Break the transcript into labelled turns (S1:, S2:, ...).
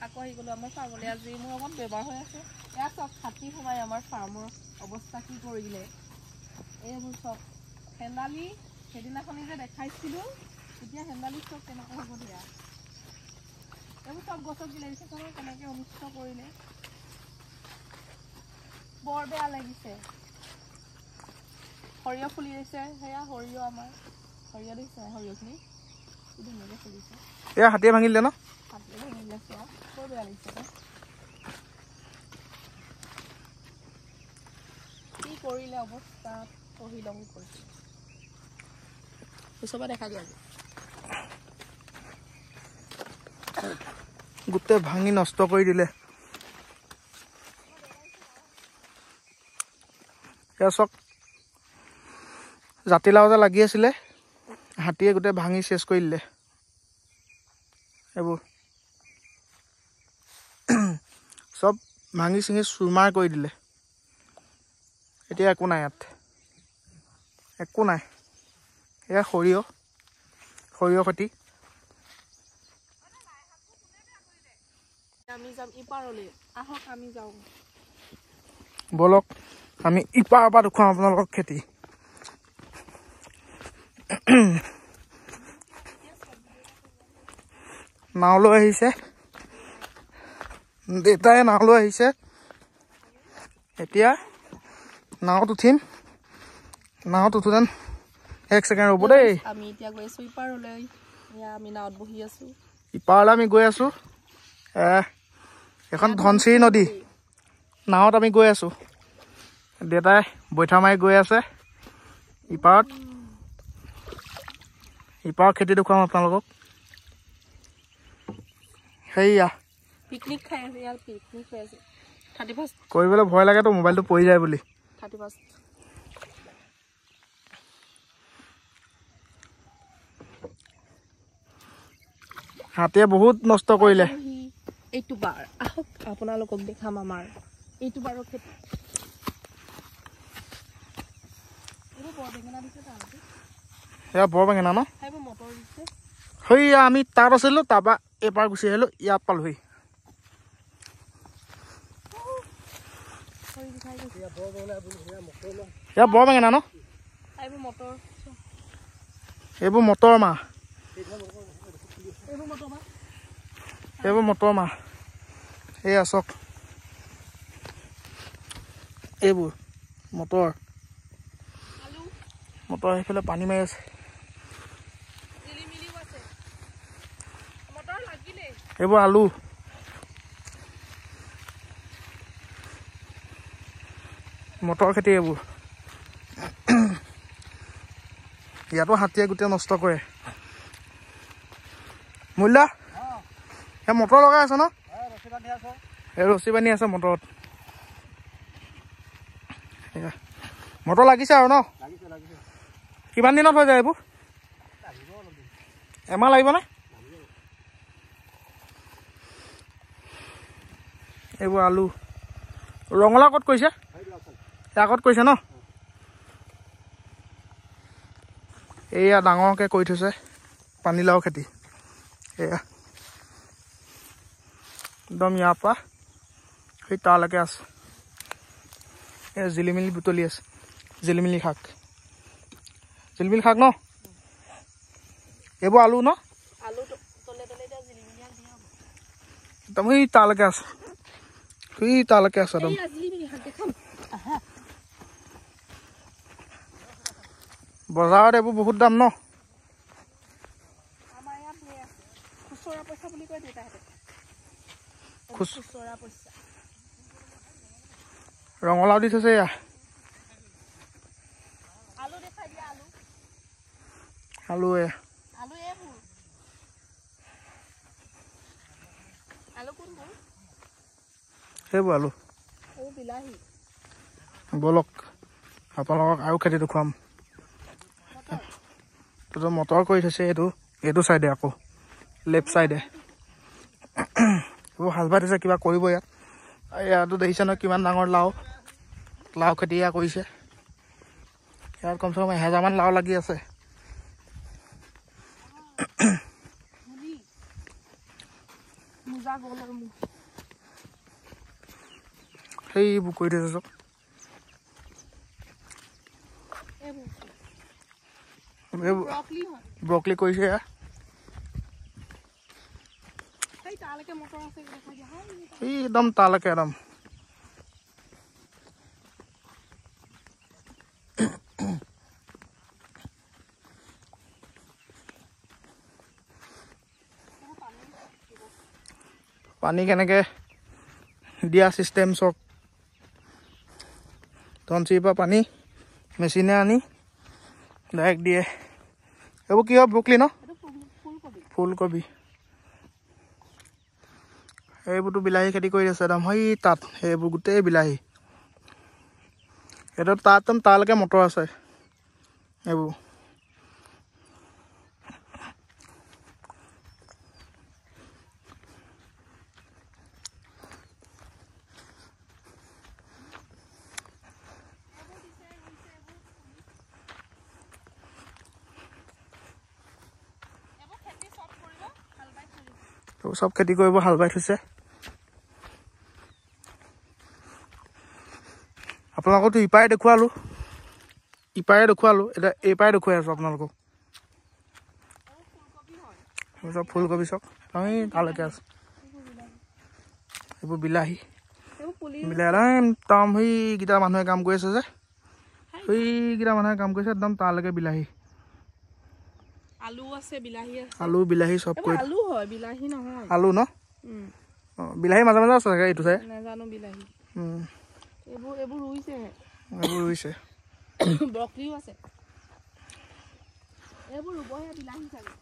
S1: আকৌ আহি গ'লো আমাৰ ছাগলী আজি মোৰ অকণ বেমাৰ হৈ আছে এয়া চব হাতী সোমাই আমাৰ ফাৰ্মৰ অৱস্থা কি কৰিলে এইবোৰ চব হেন্দালি সেইদিনাখনি যে দেখাইছিলোঁ এতিয়া হেন্দালি চব কেনেকৈ হ'ব দিয়া এইবোৰ চব গছক দিলে দিছে কেনেকৈ অনিষ্ট কৰিলে বৰ বেয়া লাগিছে সৰিয়হ ফুলি দিছে সেয়া সৰিয়হ আমাৰ সৰিয়হ দিছে সৰিয়হখিনি ধুনীয়াকৈ ফুলিছে
S2: এয়া হাতীয়ে ভাঙিলে ন
S1: হাতীয়ে ভাঙিলে চোৱা বৰ বেয়া লাগিছে কি কৰিলে অৱস্থা তহিলং কৰিছে ওচৰপৰা দেখা দিয়া
S2: গোটেই ভাঙি নষ্ট কৰি দিলে এয়া চক জাতিলাও যে লাগি আছিলে হাতীয়ে গোটেই ভাঙি চেচ কৰি দিলে এইবোৰ চব ভাঙি চিঙি চুৰমাৰ কৰি দিলে এতিয়া একো নাই ইয়াত একো নাই এয়া সৰিয়হ খেতি
S1: আমি যাম ইপাৰলৈ আহক আমি যাওঁ
S2: বলক আমি ইপাৰৰ পৰা দেখুৱাম আপোনালোকক খেতি নাও লৈ আহিছে দেউতাই নাও লৈ আহিছে এতিয়া নাৱত উঠিম নাৱত উঠোঁতেন 1 ছেকেণ্ড ৰ'ব দেই
S1: আমি এতিয়া গৈ আছোঁ ইপাৰলৈ আমি নাৱত বহি আছোঁ
S2: ইপাৰলৈ আমি গৈ আছোঁ এখন ধনশিৰি নদী নাৱত আমি গৈ আছোঁ দেউতাই বৈঠা মাৰি গৈ আছে ইপাৰত খেতি দেখুৱাম আপোনালোকক সেয়া
S1: পিকনিক খাই আছে ইয়াৰ পিকনিক হৈ আছে 31
S2: কৰিবলৈ ভয় লাগেতো মোবাইলটো পৰি যায় বুলি
S1: 31
S2: হাতীয়ে বহুত নষ্ট কৰিলে
S1: এইটো বাৰ আহক আপোনালোকক দেখাম আমাৰ এইটো বাৰৰ খেতি
S2: এয়া বৰ বেঙেনা ন
S1: মটৰ দিছে
S2: সেয়া আমি তাত আছিলোঁ তাৰপৰা এইপাৰ গুচি আহিলোঁ ইয়াত পালোহি এয়া বৰ বেঙেনা ন এইবোৰ মটৰ মাহ এয়া চক এইবোৰ মটৰ সেইফালে পানী মাৰি আছে এইবোৰ আলু মটৰ খেতি এইবোৰ ইয়াতো হাতীয়ে গোটেই নষ্ট কৰে মূল্য সেই মটৰ লগাই আছে ন এই ৰছী বান্ধি আছে মটৰত মটৰ লাগিছে আৰু ন কিমান দিনত হৈ যায় এইবোৰ এমাহ লাগিবনে এইবোৰ আলু ৰঙালাও ক'ত কৰিছে আগত কৰিছে ন এয়া ডাঙৰকৈ কৰি থৈছে পানীলাও খেতি এয়া একদম ইয়াৰ পৰা সেই তালৈকে আছে এয়া জিলিমিলি বুটলি আছে জিলিমিলি শাক ন এইবোৰ আলু ন একদম সেই তালৈকে আছে একদম বজাৰত এইবোৰ বহুত দাম ন ৰঙালাও দি থৈছে এয়া আলু সেইবোৰ আলু বলক আপোনালোকক আৰু খেতি দেখুৱাম মটৰ কৰি থৈছে এইটো চাইডে আকৌ লেফ্ট চাইডে এইবোৰ হাল বাই থৈছে কিবা কৰিব ইয়াতো দেখিছে নহয় কিমান ডাঙৰ লাও খেতি এয়া কৰিছে ইয়াত কমচে কম 1000 মান লাও লাগি আছে মোজা
S1: গ'ল আৰু মোৰ
S2: সেইবোৰ কৰি থৈছে চব ব্ৰকলি কৰিছে এয়া একদম তালৈকে একদম পানী কেনেকে দিয়া চিষ্টেম চব ধনচিৰিৰ পৰা পানী মেচিনে আনি ডাইৰেক্ট দিয়ে এইবোৰ কি হয় ব্ৰকলি ন ফুলকবি এইবোৰতো বিলাহী খেতি কৰি আছে একদম সেই তাত সেইবোৰ গোটেই বিলাহী এইটো তাত একদম তালৈকে মটৰ আছে এইবোৰ চব খেতি কৰিব হাল বাই থৈছে আপোনালোকতো ইপাৰে দেখুৱালোঁ এতিয়া এইপাৰে দেখুৱাই আছোঁ আপোনালোকক চব ফুলকবি চব আমি তালৈকে আছে এইবোৰ বিলাহী একদম সেইকেইটা মানুহে কাম কৰি আছে যে সেইকেইটা মানুহে কাম কৰিছে একদম তালৈকে বিলাহী
S1: আলু আছে বিলাহী আছে
S2: আলু বিলাহী চব কৰি
S1: আলু হয় বিলাহী নহয়
S2: আলু ন বিলাহী মাজে মাজে আছে চাগে এইটো চাই
S1: নাজানো বিলাহী এইবোৰ ৰুইছে ব্ৰকলিও আছে এইবোৰ ৰুবহে বিলাহী চাগে